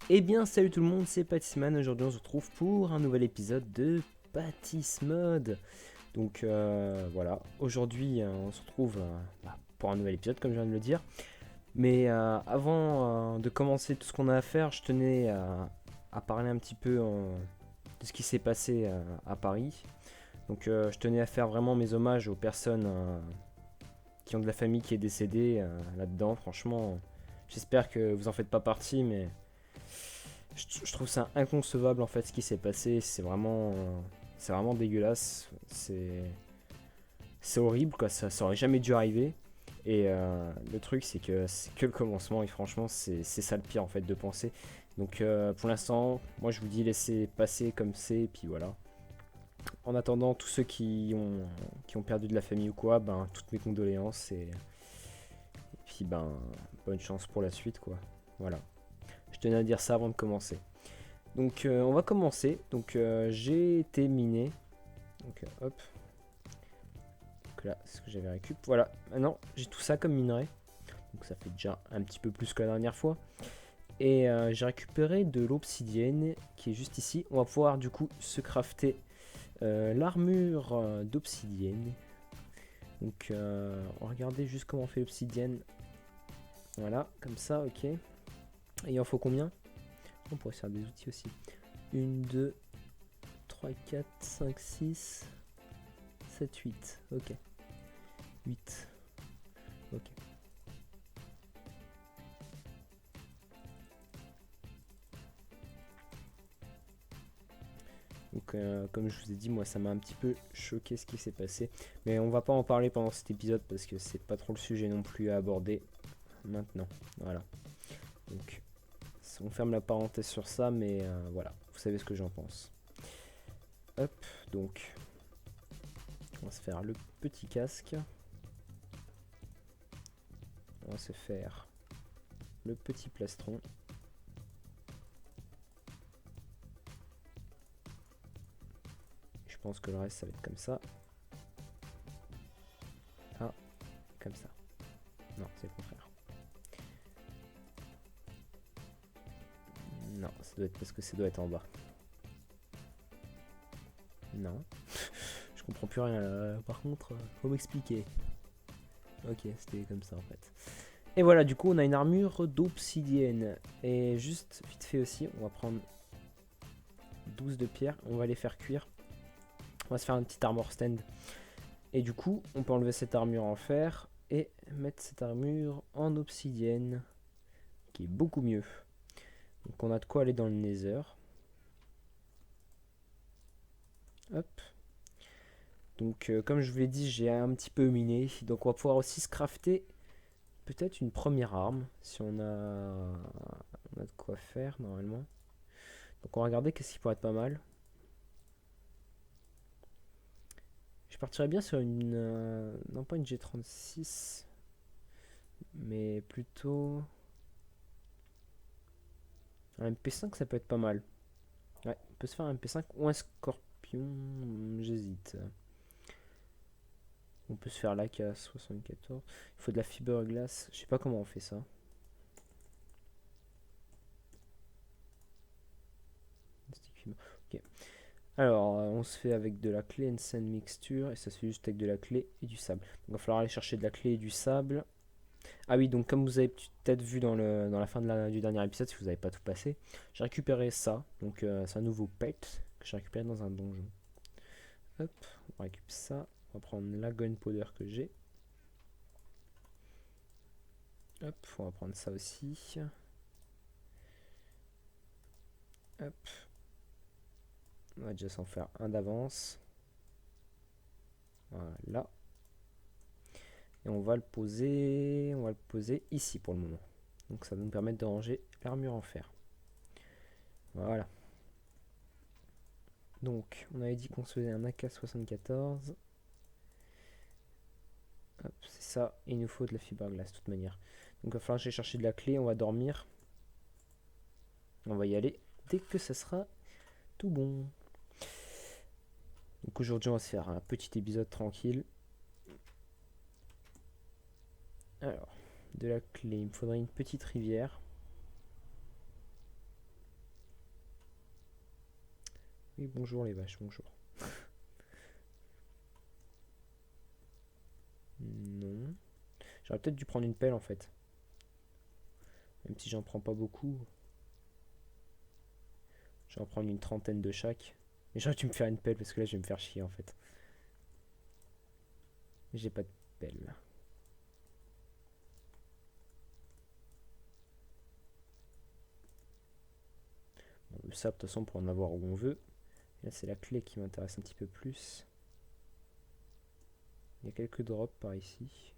Eh bien salut tout le monde, c'est Pattisman. Aujourd'hui on se retrouve pour un nouvel épisode de Pattismod. Donc voilà, aujourd'hui on se retrouve pour un nouvel épisode comme je viens de le dire. Mais avant de commencer tout ce qu'on a à faire, je tenais à parler un petit peu de ce qui s'est passé à Paris. Donc je tenais à faire vraiment mes hommages aux personnes qui ont de la famille qui est décédée là-dedans. Franchement, j'espère que vous en faites pas partie, mais je trouve ça inconcevable en fait ce qui s'est passé. C'est vraiment dégueulasse. C'est horrible quoi. Ça aurait jamais dû arriver. Et le truc c'est que le commencement et franchement c'est ça le pire en fait de penser. Donc pour l'instant, moi je vous dis laissez passer comme c'est et puis voilà. En attendant, tous ceux qui ont perdu de la famille ou quoi, ben toutes mes condoléances et puis ben bonne chance pour la suite quoi. Voilà. Je tenais à dire ça avant de commencer. Donc on va commencer. Donc j'ai été miné. Donc hop. Donc là, c'est ce que j'avais récup. Voilà. Maintenant, j'ai tout ça comme minerai. Donc ça fait déjà un petit peu plus que la dernière fois. Et j'ai récupéré de l'obsidienne qui est juste ici. On va pouvoir du coup se crafter l'armure d'obsidienne. Donc on va regarder juste comment on fait l'obsidienne. Voilà, comme ça, ok. Et il en faut combien? On pourrait faire des outils aussi. 1, 2, 3, 4, 5, 6, 7, 8. Ok. 8. Ok. Donc, comme je vous ai dit, moi ça m'a un petit peu choqué ce qui s'est passé. Mais on va pas en parler pendant cet épisode parce que c'est pas trop le sujet non plus à aborder maintenant. Voilà. Donc, on ferme la parenthèse sur ça, mais voilà. Vous savez ce que j'en pense. Hop, donc, on va se faire le petit casque. On va se faire le petit plastron. Je pense que le reste ça va être comme ça. Ah, comme ça. Non, c'est le contraire. Non, ça doit être parce que ça doit être en bas. Non. Je comprends plus rien. Par contre, faut m'expliquer. Ok, c'était comme ça en fait. Et voilà, du coup, on a une armure d'obsidienne. Et juste vite fait aussi, on va prendre 12 de pierre. On va les faire cuire. On va se faire un petit armor stand. Et du coup, on peut enlever cette armure en fer et mettre cette armure en obsidienne, qui est beaucoup mieux. Donc on a de quoi aller dans le nether. Hop. Donc comme je vous l'ai dit, j'ai un petit peu miné. Donc on va pouvoir aussi se crafter peut-être une première arme. Si on a de quoi faire normalement. Donc on va regarder qu'est-ce qui pourrait être pas mal. Je partirais bien sur une... non pas une G36. Mais plutôt... un MP5 ça peut être pas mal. Ouais, on peut se faire un MP5 ou un Scorpion. J'hésite. On peut se faire l'AK-74. Il faut de la fiberglass. Je sais pas comment on fait ça. Ok. Alors, on se fait avec de la clé and sand mixture. Et ça se fait juste avec de la clé et du sable. Donc, il va falloir aller chercher de la clé et du sable. Ah oui, donc comme vous avez peut-être vu dans la fin du dernier épisode, si vous n'avez pas tout passé, j'ai récupéré ça. Donc, c'est un nouveau pet que j'ai récupéré dans un donjon. Hop, on récupère ça. On va prendre la gunpowder que j'ai. Hop, on va prendre ça aussi. Hop, on va déjà s'en faire un d'avance. Voilà. Et on va le poser ici pour le moment. Donc ça va nous permettre de ranger l'armure en fer. Voilà. Donc on avait dit qu'on se faisait un AK-74. Hop, c'est ça. Et il nous faut de la fiberglass de toute manière. Donc il va falloir que j'aille chercher de la clé. On va dormir. On va y aller dès que ça sera tout bon. Donc aujourd'hui on va se faire un petit épisode tranquille. Alors, de la clé. Il me faudrait une petite rivière. Oui, bonjour les vaches, bonjour. Non. J'aurais peut-être dû prendre une pelle en fait. Même si j'en prends pas beaucoup. Je vais en prendre une trentaine de chaque. Mais j'aurais dû me faire une pelle parce que là je vais me faire chier en fait. J'ai pas de pelle. Bon, le sable de toute façon pour en avoir où on veut. Là c'est la clé qui m'intéresse un petit peu plus. Il y a quelques drops par ici.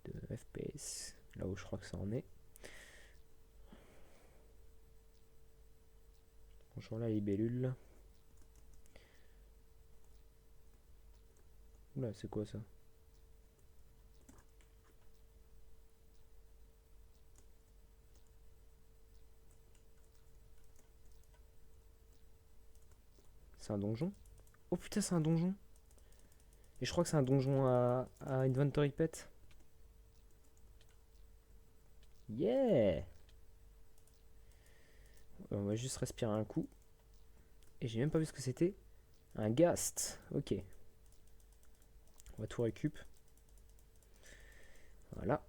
De FPS. Là où je crois que ça en est. Bonjour la libellule. Oula, c'est quoi ça? C'est un donjon? Oh putain, c'est un donjon! Et je crois que c'est un donjon à Inventory Pet. Yeah! On va juste respirer un coup. Et j'ai même pas vu ce que c'était. Un ghast. Ok. On va tout récup. Voilà.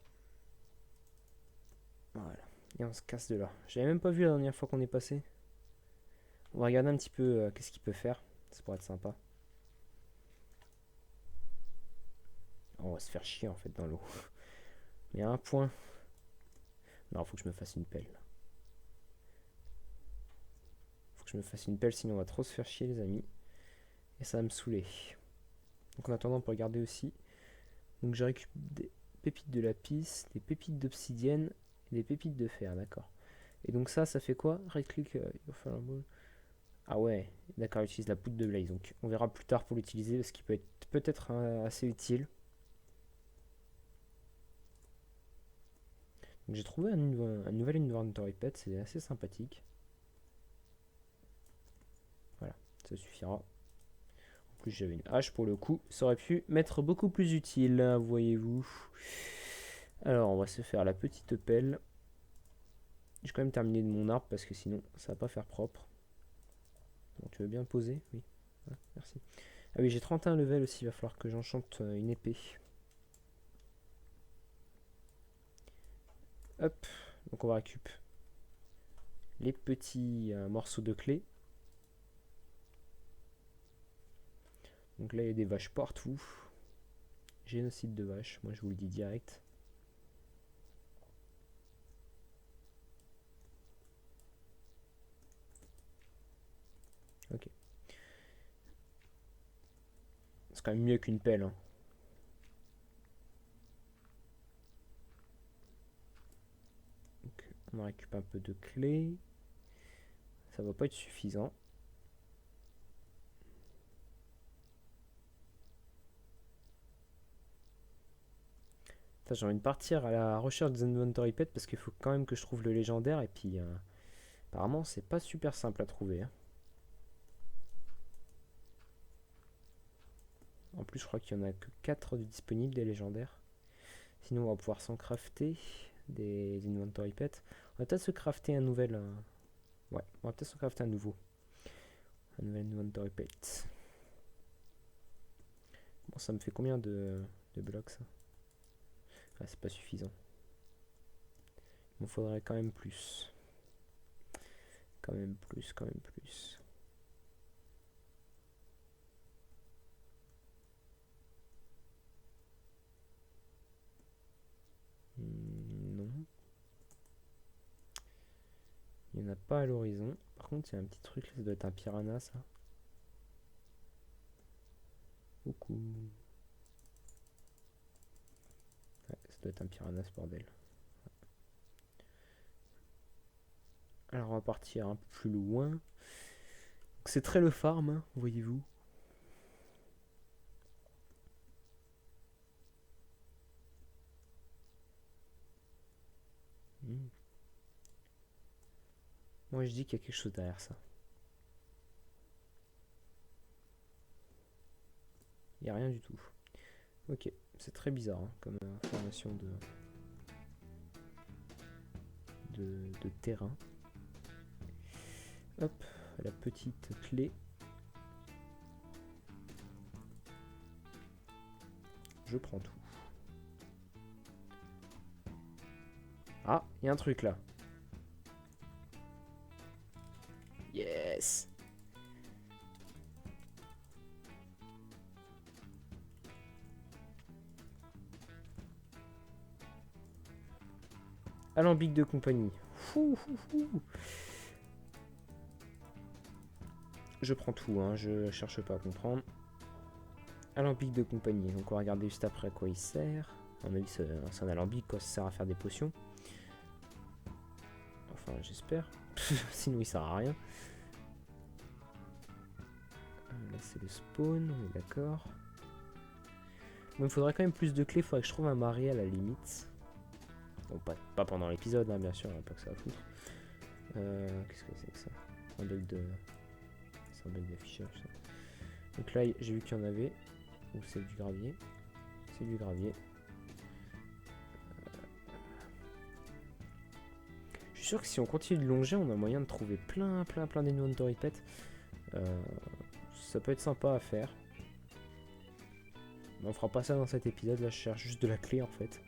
Voilà. Et on se casse de là. J'avais même pas vu la dernière fois qu'on est passé. On va regarder un petit peu qu'est-ce qu'il peut faire. Ça pourrait être sympa. Oh, on va se faire chier en fait dans l'eau. Il y a un point. Non, faut que je me fasse une pelle. Faut que je me fasse une pelle, sinon on va trop se faire chier les amis. Et ça va me saouler. Donc en attendant, on peut regarder aussi. Donc j'ai récupéré des pépites de lapis, des pépites d'obsidienne et des pépites de fer, d'accord. Et donc ça fait quoi? Right click, il va faire un boule. Ah ouais, d'accord, il utilise la poudre de blaze. Donc on verra plus tard pour l'utiliser parce qu'il peut être peut-être assez utile. Donc j'ai trouvé un nouvel inventory pet, c'est assez sympathique. Voilà, ça suffira. En plus j'avais une hache pour le coup, ça aurait pu m'être beaucoup plus utile, voyez-vous. Alors on va se faire la petite pelle. J'ai quand même terminé de mon arbre parce que sinon ça va pas faire propre. Bon, tu veux bien poser? Oui. Ah, merci. Ah oui, j'ai 31 level aussi, il va falloir que j'enchante une épée. Hop, donc on va récupérer les petits morceaux de clé. Donc là il y a des vaches partout. Génocide de vaches, moi je vous le dis direct. Ok. C'est quand même mieux qu'une pelle. Hein. Donc, on récupère un peu de clé. Ça va pas être suffisant. J'ai envie de partir à la recherche des inventory pets parce qu'il faut quand même que je trouve le légendaire et puis apparemment c'est pas super simple à trouver. Hein. En plus je crois qu'il y en a que 4 de disponibles des légendaires. Sinon on va pouvoir s'en crafter des inventory pets. On va peut-être se crafter un nouvel... ouais, on va peut-être se crafter un nouveau. Un nouvel inventory pet. Bon ça me fait combien de blocs ça? Ah, c'est pas suffisant. Il me faudrait quand même plus. Quand même plus, quand même plus. Non. Il n'y en a pas à l'horizon. Par contre, il y a un petit truc, là, ça doit être un piranha, ça. Coucou. Ouais, ça doit être un piranha, ce bordel. Alors, on va partir un peu plus loin. C'est très le farm, hein, voyez-vous. Hmm. Moi, je dis qu'il y a quelque chose derrière ça. Il n'y a rien du tout. Ok, c'est très bizarre hein, comme formation de terrain. Hop, la petite clé. Je prends tout. Ah, il y a un truc là. Yes. Alambic de compagnie. Fou, fou, fou. Je prends tout, hein, je cherche pas à comprendre. Alambic de compagnie. Donc on va regarder juste après à quoi il sert. À mon avis c'est un alambic, quoi, ça sert à faire des potions. Enfin j'espère. Sinon il sert à rien. Là c'est le spawn, on est d'accord. Bon, il faudrait quand même plus de clés, il faudrait que je trouve un mari à la limite. Bon, pas pendant l'épisode, hein, bien sûr, on a pas que ça à foutre. Qu'est-ce que c'est que ça? Un bug de... C'est un bug d'affichage, ça. Donc là, j'ai vu qu'il y en avait. Ou c'est du gravier. C'est du gravier. Je suis sûr que si on continue de longer, on a moyen de trouver plein d'inventory pets. Ça peut être sympa à faire. Mais on fera pas ça dans cet épisode, là je cherche juste de la clé en fait.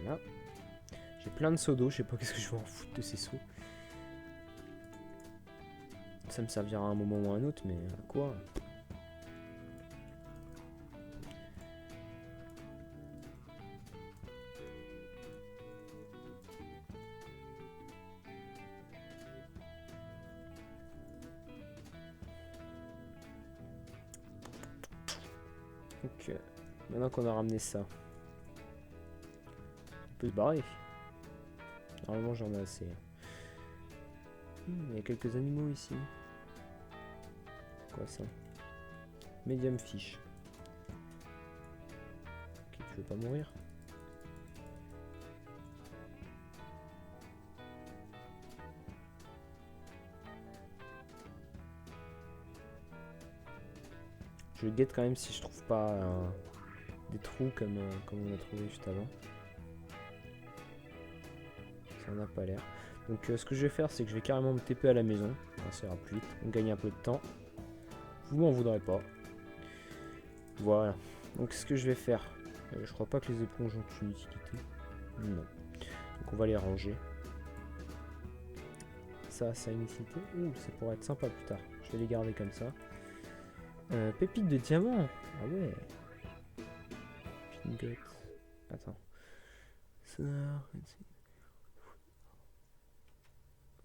Voilà. J'ai plein de seaux d'eau, je sais pas qu'est-ce que je vais en foutre de ces seaux. Ça me servira à un moment ou à un autre, mais à quoi? Donc, maintenant qu'on a ramené ça, on peut se barrer. Normalement, j'en ai assez. Il y a quelques animaux ici. Quoi ça? Medium fish. Ok, tu veux pas mourir? Je guette quand même si je trouve pas des trous comme on a trouvé juste avant. Ça en a pas l'air. Donc ce que je vais faire, c'est que je vais carrément me TP à la maison. Ça ira plus vite. On gagne un peu de temps. Vous m'en voudrez pas. Voilà. Donc ce que je vais faire, je crois pas que les éponges ont une utilité. Non. Donc on va les ranger. Ça a une utilité. Ouh, ça pourrait être sympa plus tard. Je vais les garder comme ça. Pépite de diamant. Ah ouais. Pingot. Attends.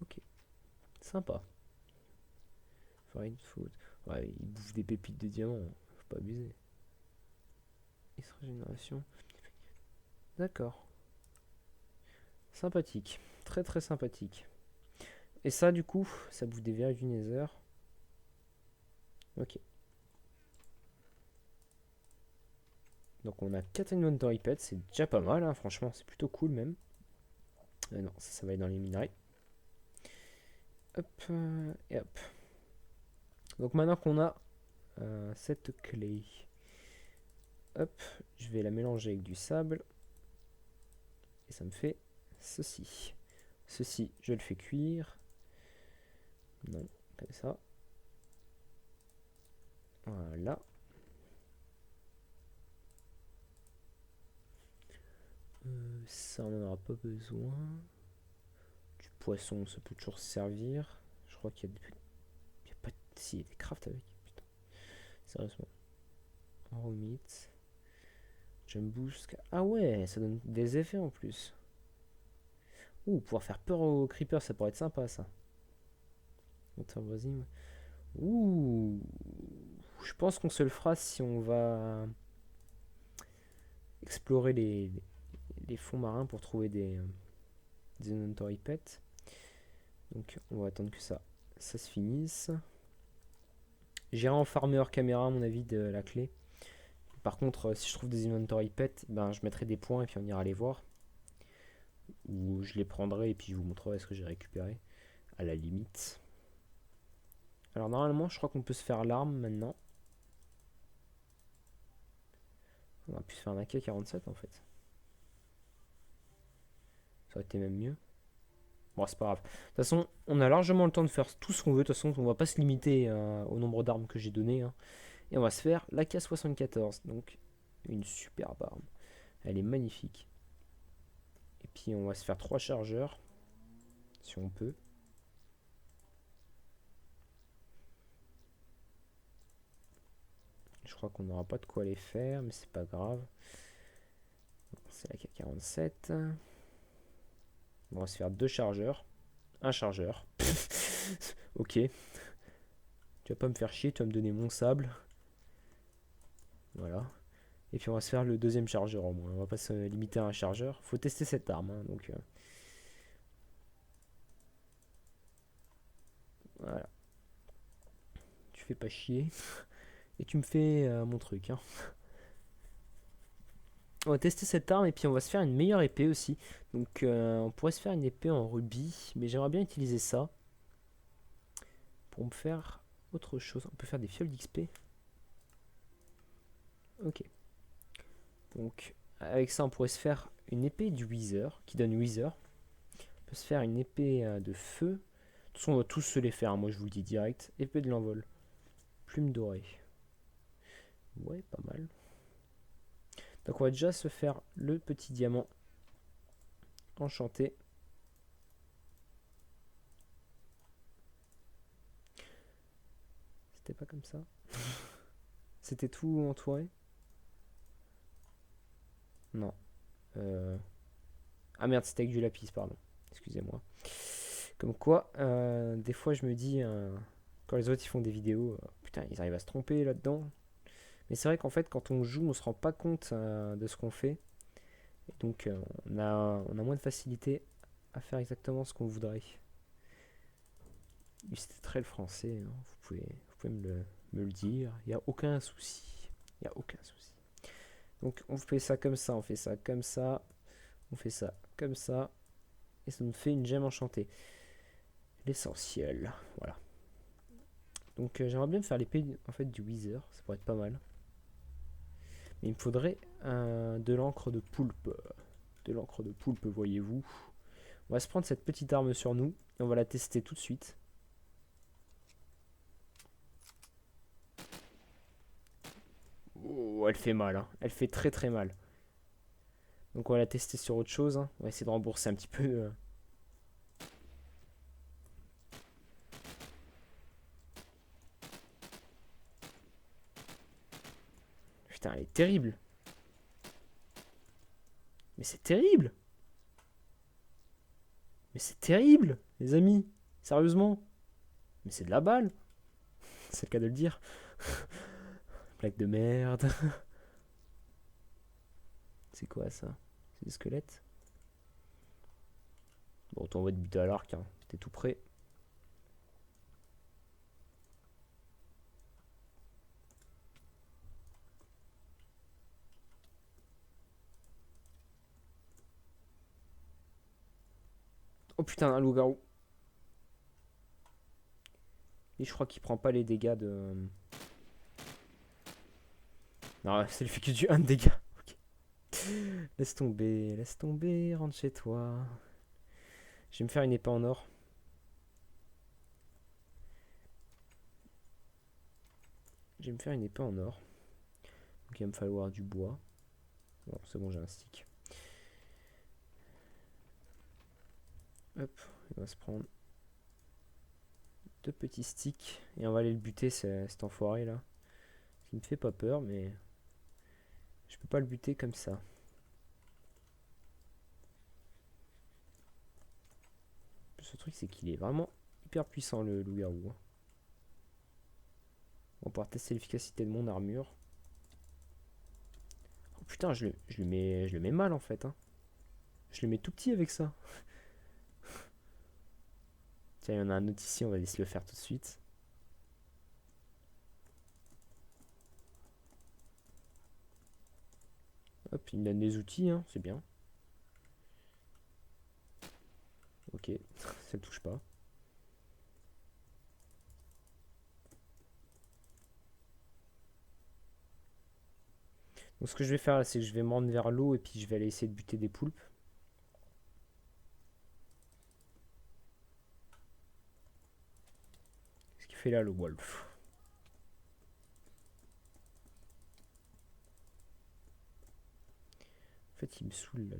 Ok. Sympa. Fine food. Ouais, il bouffe des pépites de diamant. Faut pas abuser. Régénération. D'accord. Sympathique. Très sympathique. Et ça, du coup, ça bouffe des verres du Nether. Ok. Donc on a 4 inventory pets, c'est déjà pas mal, hein, franchement, c'est plutôt cool même. Non, ça va être dans les minerais. Hop, et hop. Donc maintenant qu'on a cette clé, hop, je vais la mélanger avec du sable. Et ça me fait ceci. Ceci, je le fais cuire. Non, comme ça. Voilà. Ça, on n'en aura pas besoin. Du poisson, ça peut toujours servir. Je crois qu'il y a des... Il y a pas de... Si, il y a des crafts avec. Putain. Sérieusement. Raw meat. Jump boost. Ah ouais, ça donne des effets en plus. Ouh, pouvoir faire peur aux creepers, ça pourrait être sympa ça. Ouh. Je pense qu'on se le fera si on va explorer les fonds marins pour trouver des inventory pets. Donc on va attendre que ça se finisse. J'irai en farmer caméra à mon avis de la clé. Par contre, si je trouve des inventory pets, ben, je mettrai des points et puis on ira les voir. Ou je les prendrai et puis je vous montrerai ce que j'ai récupéré. À la limite. Alors normalement, je crois qu'on peut se faire l'arme maintenant. On aurait pu se faire un AK-47 en fait. Ça aurait été même mieux. Bon, c'est pas grave. De toute façon, on a largement le temps de faire tout ce qu'on veut. De toute façon, on va pas se limiter au nombre d'armes que j'ai donné, hein. Et on va se faire l'AK-74. Donc, une superbe arme. Elle est magnifique. Et puis, on va se faire 3 chargeurs. Si on peut. Je crois qu'on n'aura pas de quoi les faire, mais c'est pas grave. C'est la K47. On va se faire 2 chargeurs. Un chargeur. Ok. Tu vas pas me faire chier, tu vas me donner mon sable. Voilà. Et puis on va se faire le deuxième chargeur au moins. On va pas se limiter à un chargeur. Faut tester cette arme, hein, donc voilà. Tu fais pas chier. Et tu me fais mon truc, hein. On va tester cette arme et puis on va se faire une meilleure épée aussi. Donc on pourrait se faire une épée en rubis. Mais j'aimerais bien utiliser ça. Pour me faire autre chose. On peut faire des fioles d'XP. Ok. Donc avec ça on pourrait se faire une épée du Wither. Qui donne Wither. On peut se faire une épée de feu. De toute façon on va tous se les faire, hein, moi je vous le dis direct. Épée de l'envol. Plume dorée. Ouais, pas mal. Donc on va déjà se faire le petit diamant enchanté. C'était pas comme ça. C'était tout entouré. Non. Ah merde, c'était avec du lapis, pardon. Excusez-moi. Comme quoi, des fois je me dis, quand les autres ils font des vidéos, putain, ils arrivent à se tromper là-dedans. Mais c'est vrai qu'en fait, quand on joue, on se rend pas compte de ce qu'on fait. Et donc, on a moins de facilité à faire exactement ce qu'on voudrait. C'était très le français, hein. Vous pouvez me le dire. Il n'y a aucun souci. Il n'y a aucun souci. Donc, on fait ça comme ça, on fait ça comme ça, on fait ça comme ça. Et ça nous fait une gemme enchantée. L'essentiel. Voilà. Donc, j'aimerais bien faire l'épée en fait, du Wither. Ça pourrait être pas mal. Mais il me faudrait de l'encre de poulpe. De l'encre de poulpe, voyez-vous. On va se prendre cette petite arme sur nous et on va la tester tout de suite. Oh, elle fait mal, hein. Elle fait très très mal. Donc on va la tester sur autre chose, hein. On va essayer de rembourser un petit peu. Putain, elle est terrible. Mais c'est terrible. Mais c'est terrible, les amis. Sérieusement. Mais c'est de la balle. C'est le cas de le dire. Plaque de merde. C'est quoi ça? C'est des squelettes? Bon, on va te buter à l'arc, hein. T'es tout prêt. Oh putain, un loup-garou. Et je crois qu'il prend pas les dégâts de. Non, ça lui fait que du 1 de dégâts. Ok. Laisse tomber, rentre chez toi. Je vais me faire une épée en or. Je vais me faire une épée en or. Donc il va me falloir du bois. Bon, c'est bon, j'ai un stick. Hop, il va se prendre 2 petits sticks. Et on va aller le buter, cet enfoiré là. Il me fait pas peur, mais je peux pas le buter comme ça. Ce truc, c'est qu'il est vraiment hyper puissant, le loup-garou, hein. On va pouvoir tester l'efficacité de mon armure. Oh putain, je le mets mal en fait, hein. Je le mets tout petit avec ça. Tiens, il y en a un autre ici, on va aller se le faire tout de suite. Hop, il me donne des outils, hein, c'est bien. Ok, ça ne touche pas. Donc ce que je vais faire là, c'est que je vais me rendre vers l'eau et puis je vais aller essayer de buter des poulpes. Qu'est-ce qu'il fait là, le wolf? En fait, il me saoule là,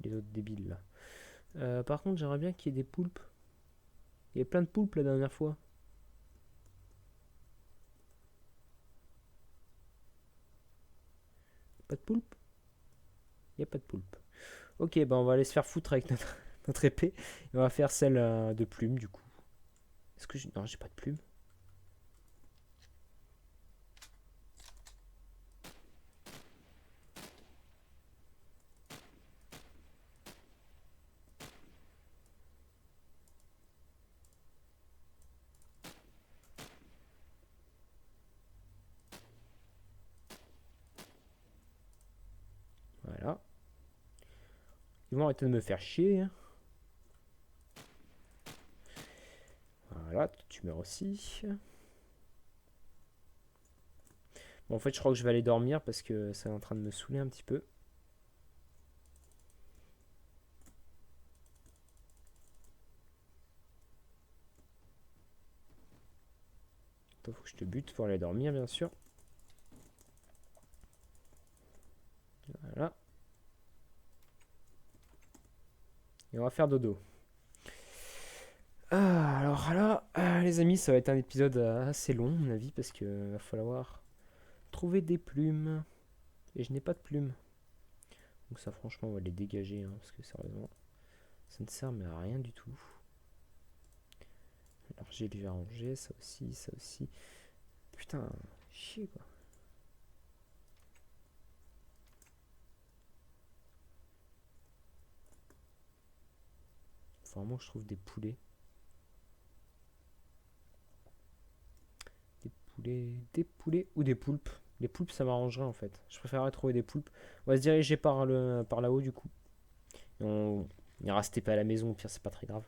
les autres débiles là. Par contre, j'aimerais bien qu'il y ait des poulpes. Il y avait plein de poulpes la dernière fois. Pas de poulpe? Il n'y a pas de poulpe. Ok, bah on va aller se faire foutre avec notre épée. Et on va faire celle de plume du coup. Est-ce que j'ai... Non, j'ai pas de plume. Voilà. Ils vont arrêter de me faire chier. Hein. Voilà, tu meurs aussi. Bon, en fait, je crois que je vais aller dormir parce que c'est en train de me saouler un petit peu. Il faut que je te bute pour aller dormir, bien sûr. Voilà. Et on va faire dodo. Alors là, les amis, ça va être un épisode assez long, à mon avis, parce qu'il va falloir trouver des plumes. Et je n'ai pas de plumes. Donc ça, franchement, on va les dégager, hein, parce que sérieusement, ça ne sert mais à rien du tout. Alors j'ai déjà rangé, ça aussi, ça aussi. Putain, chier quoi. Faut vraiment que je trouve des poulets. Des poulets ou des poulpes. Les poulpes, ça m'arrangerait en fait. Je préférerais trouver des poulpes. On va se diriger par là-haut du coup. Et on ira se taper à la maison, au pire, c'est pas très grave.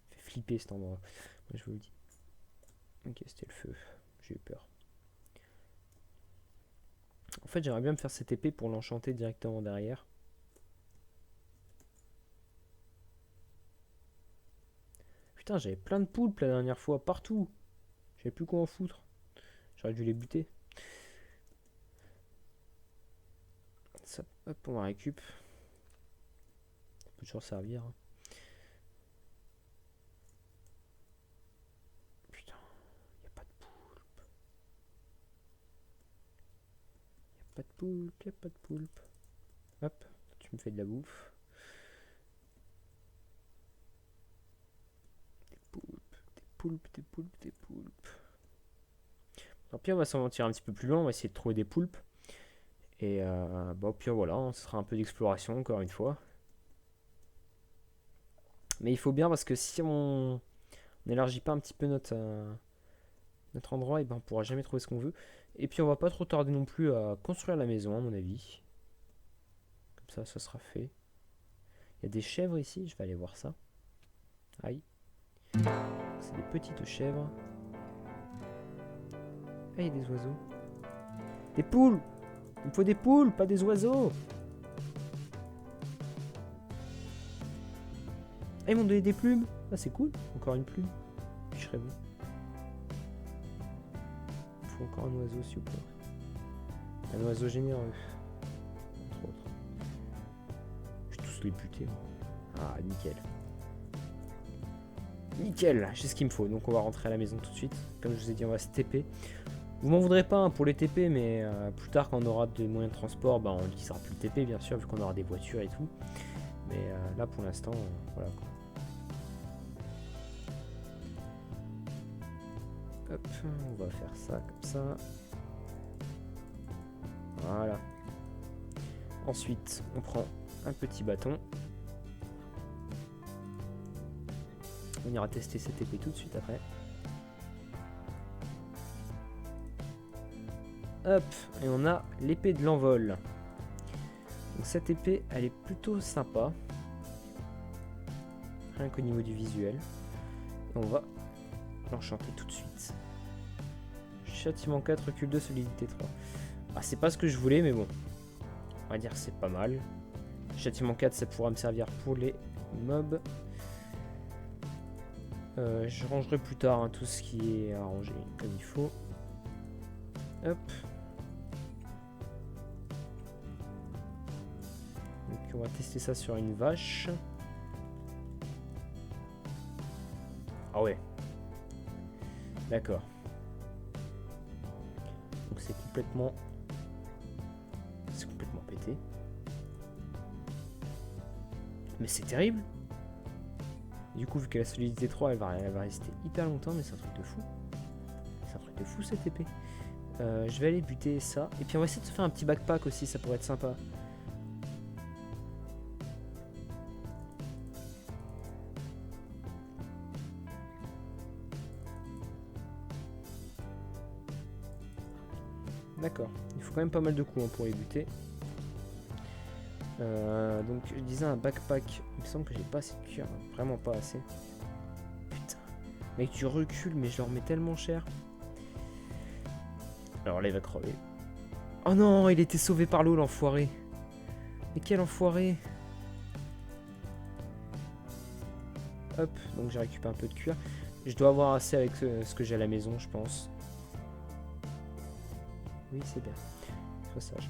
Fait flipper cet endroit. Moi, je vous le dis. Ok, c'était le feu. J'ai eu peur. En fait, j'aimerais bien me faire cette épée pour l'enchanter directement derrière. Putain, j'avais plein de poulpes la dernière fois, partout. J'avais plus quoi en foutre. J'aurais dû les buter. Ça, hop, on va récup. Ça peut toujours servir. Hein. Putain, y a pas de poulpe. Y a pas de poulpe, y a pas de poulpe. Hop, tu me fais de la bouffe. Des poulpes, des poulpes, des poulpes, des poulpes. Tant pis, on va s'en tirer un petit peu plus loin, on va essayer de trouver des poulpes. Et bah, au pire, voilà, ce sera un peu d'exploration encore une fois. Mais il faut bien parce que si on n'élargit pas un petit peu notre endroit, et ben on pourra jamais trouver ce qu'on veut. Et puis on va pas trop tarder non plus à construire la maison, à mon avis. Comme ça sera fait. Il y a des chèvres ici, je vais aller voir ça. Aïe. C'est des petites chèvres. Ah, il y a des oiseaux. Des poules! Il me faut des poules, pas des oiseaux! Ah, ils m'ont donné des plumes! Ah, c'est cool, encore une plume. Puis je serais bon. Il faut encore un oiseau, s'il vous plaît. Un oiseau généreux. Entre autres. Je vais tous les buter. Ah, nickel. Nickel, j'ai ce qu'il me faut. Donc on va rentrer à la maison tout de suite. Comme je vous ai dit, on va se TP. Vous m'en voudrez pas hein, pour les TP, mais plus tard quand on aura des moyens de transport, bah, on n'utilisera plus le TP bien sûr, vu qu'on aura des voitures et tout. Mais là pour l'instant, voilà quoi. Hop, on va faire ça comme ça. Voilà. Ensuite, on prend un petit bâton. On ira tester cette épée tout de suite après. Hop, et on a l'épée de l'envol. Donc cette épée, elle est plutôt sympa. rien qu'au niveau du visuel. Et on va l'enchanter tout de suite. Châtiment 4, recul 2, solidité 3. Ah, c'est pas ce que je voulais, mais bon. On va dire que c'est pas mal. Châtiment 4, ça pourra me servir pour les mobs. Je rangerai plus tard tout ce qui est arrangé comme il faut. Hop. Donc on va tester ça sur une vache. Ah ouais. D'accord. Donc c'est complètement pété. Mais c'est terrible. Du coup, vu que la solidité 3, elle va rester hyper longtemps, mais c'est un truc de fou. C'est un truc de fou cette épée. Je vais aller buter ça. Et puis on va essayer de se faire un petit backpack aussi, ça pourrait être sympa. D'accord. Il faut quand même pas mal de coups pour les buter. Donc je disais un backpack. Il me semble que j'ai pas assez de cuir. Vraiment pas assez. Putain. Mec, tu recules, mais je leur mets tellement cher. Alors là, il va crever. Oh non, il était sauvé par l'eau, l'enfoiré. Mais quel enfoiré. Hop, donc j'ai récupéré un peu de cuir. Je dois avoir assez avec ce que j'ai à la maison, je pense. Oui, c'est bien. Sois sage.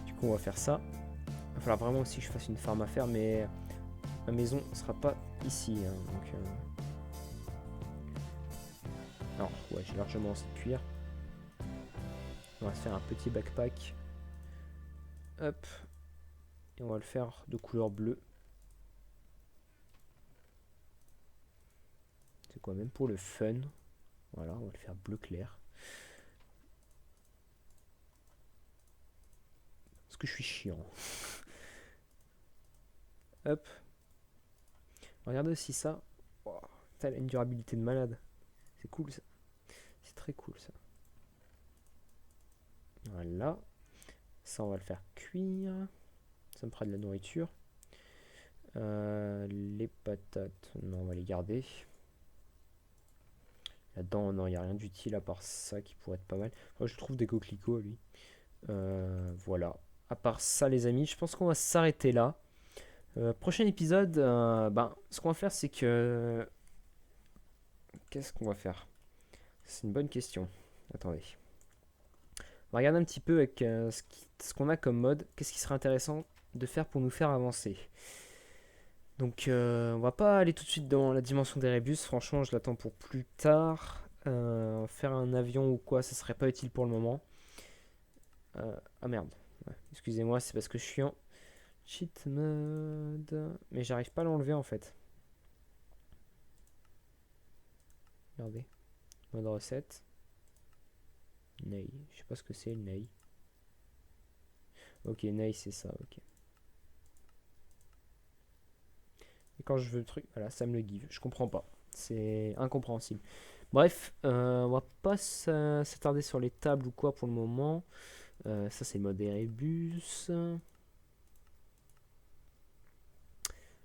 Du coup, on va faire ça. Il va falloir vraiment aussi que je fasse une farm à faire, mais ma maison ne sera pas ici. Hein, donc, alors, ouais, j'ai largement assez de cuir. On va se faire un petit backpack. Hop. Et on va le faire de couleur bleue. C'est quoi, même pour le fun. Voilà, on va le faire bleu clair. Parce que je suis chiant. Hop. Regardez aussi ça. Wow, elle a une durabilité de malade. C'est cool ça. C'est très cool ça. Voilà. Ça, on va le faire cuire. Ça me fera de la nourriture. Les patates, non, on va les garder. Là-dedans, non, il n'y a rien d'utile à part ça qui pourrait être pas mal. Moi, je trouve des coquelicots, lui. Voilà. À part ça, les amis, je pense qu'on va s'arrêter là. Prochain épisode, ce qu'on va faire, c'est que... Qu'est-ce qu'on va faire? C'est une bonne question. Attendez. On va regarder un petit peu avec ce qu'on a comme mode. Qu'est-ce qui serait intéressant de faire pour nous faire avancer. Donc on va pas aller tout de suite dans la dimension d'Erebus. Franchement, je l'attends pour plus tard. Faire un avion ou quoi, ça serait pas utile pour le moment. Ah merde. Ouais, excusez-moi, c'est parce que je suis en cheat mode. Mais j'arrive pas à l'enlever en fait. Regardez. Mode recette. Ney. Je sais pas ce que c'est le Ney. Ok, Ney c'est ça, ok. Et quand je veux le truc, voilà, ça me le give. Je comprends pas. C'est incompréhensible. Bref, on va pas s'attarder sur les tables ou quoi pour le moment. Ça c'est le mode Erebus.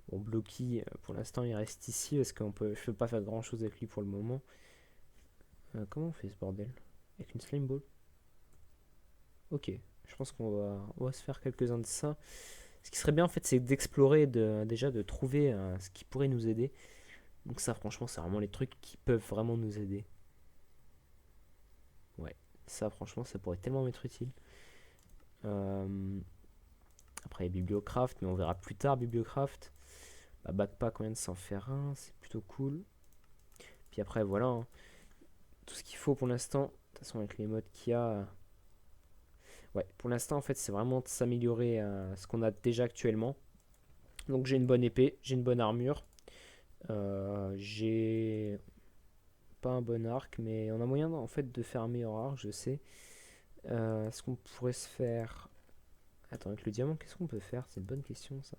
Bon, Blocky, pour l'instant il reste ici parce que je peux pas faire grand chose avec lui pour le moment. Comment on fait ce bordel? Avec une slime ball? Ok, je pense on va se faire quelques-uns de ça. Ce qui serait bien en fait, c'est d'explorer, déjà de trouver ce qui pourrait nous aider. Donc ça franchement c'est vraiment les trucs qui peuvent vraiment nous aider. Ouais, ça franchement ça pourrait tellement m'être utile. Après il y a Bibliocraft, mais on verra plus tard Bibliocraft. Backpack, on vient de s'en faire un, c'est plutôt cool. Puis après voilà, hein, tout ce qu'il faut pour l'instant. De toute façon avec les modes qu'il y a... Ouais, pour l'instant en fait c'est vraiment de s'améliorer à ce qu'on a déjà actuellement. Donc j'ai une bonne épée, j'ai une bonne armure. J'ai pas un bon arc, mais on a moyen en fait de faire un meilleur arc, je sais. Est-ce qu'on pourrait se faire... Attends, avec le diamant, qu'est-ce qu'on peut faire? C'est une bonne question ça.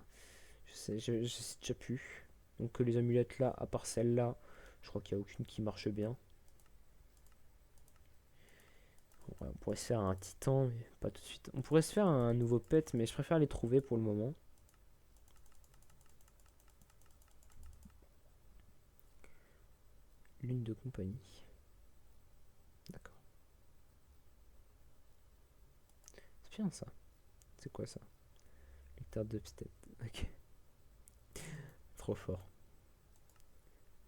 Je sais déjà plus. Donc les amulettes là, à part celle-là, je crois qu'il n'y a aucune qui marche bien. Ouais, on pourrait se faire un titan, mais pas tout de suite. On pourrait se faire un nouveau pet, mais je préfère les trouver pour le moment. lune de compagnie. D'accord. C'est bien ça. C'est quoi ça? Lecteur d'upstep. Ok. Trop fort.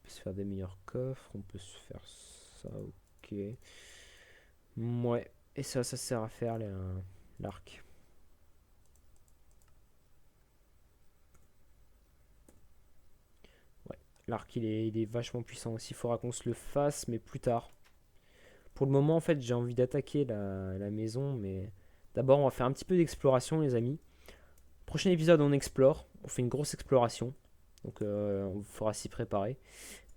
On peut se faire des meilleurs coffres. On peut se faire ça. Ok. Ouais. Et ça sert à faire l'arc. Ouais. L'arc, il est vachement puissant aussi. Il faudra qu'on se le fasse, mais plus tard. Pour le moment, en fait, j'ai envie d'attaquer la maison, mais d'abord, on va faire un petit peu d'exploration, les amis. Prochain épisode, on explore. On fait une grosse exploration. Donc, on fera s'y préparer.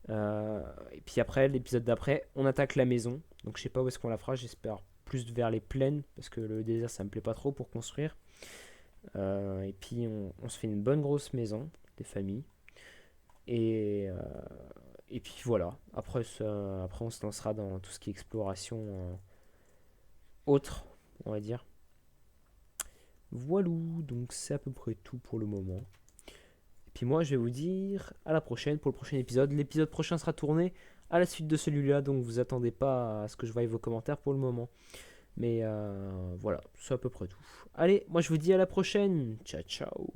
Et puis après, l'épisode d'après, on attaque la maison. Donc, je sais pas où est-ce qu'on la fera. J'espère plus vers les plaines, parce que le désert, ça me plaît pas trop pour construire. Et puis, on se fait une bonne grosse maison, des familles. Et, euh, et puis voilà. Après, on se lancera dans tout ce qui est exploration autre, on va dire. Voilà, donc c'est à peu près tout pour le moment. Et puis moi, je vais vous dire à la prochaine pour le prochain épisode. L'épisode prochain sera tourné à la suite de celui-là, donc vous attendez pas à ce que je voie vos commentaires pour le moment. Mais voilà, c'est à peu près tout. Allez, moi je vous dis à la prochaine. Ciao, ciao.